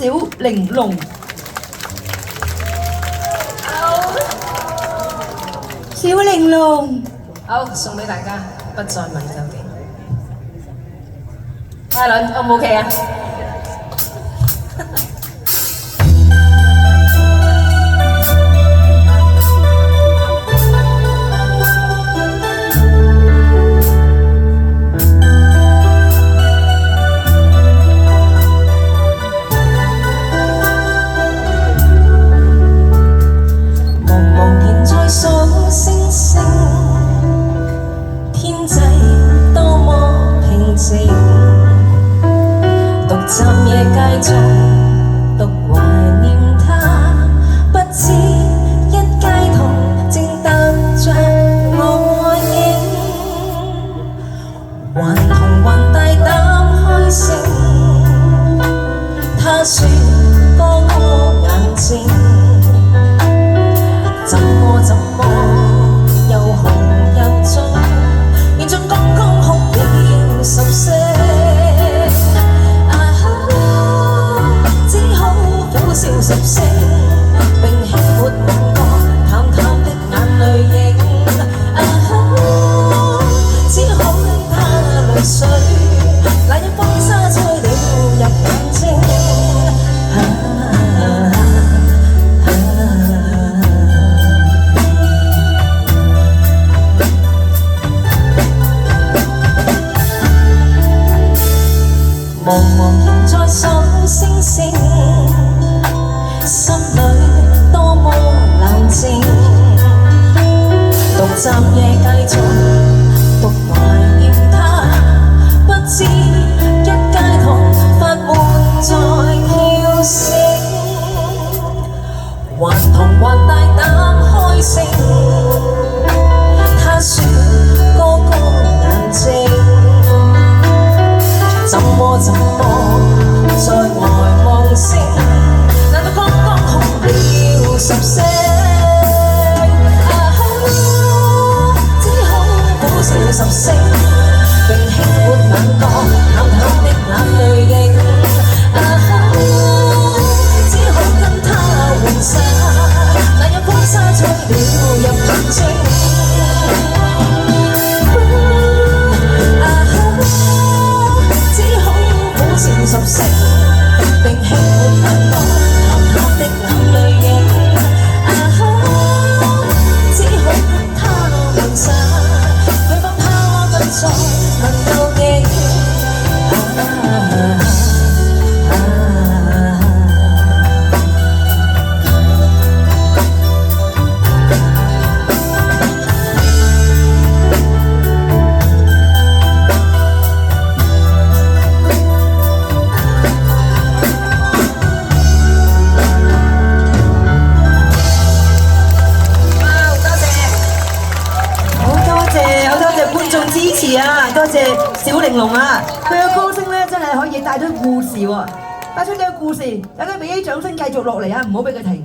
小玲瓏。小玲瓏，好，送俾大家，不再問究竟。阿倫，O 唔 OK 啊？暫夜繼續獨懷念他，不知一街童正踏着我影，還童還大膽開聲。他說歌歌眼睛，怎麼又紅又腫，現在剛剛哭了10聲。10聲，並輕抹兩個淡淡的眼淚影。只好他淚水，那一風沙吹了入眼睛。茫茫人在數星星。心裏多麼冷靜，獨站夜繼續獨懷念他，不知一街童發悶在跳繩，還童還大膽開聲。他說歌歌眼睛，怎麼在呆望星？10聲，只好苦笑10聲，並輕抹兩個淡淡的眼淚影。只好跟他換衫，那有風沙吹了入眼睛。只好苦笑10聲，並輕抹兩個淡淡的眼淚影。支持啊！多謝小玲瓏啊！佢嘅歌聲咧真係可以帶出故事喎，帶出呢個故事，大家俾啲掌聲繼續落嚟啊！唔好俾佢停。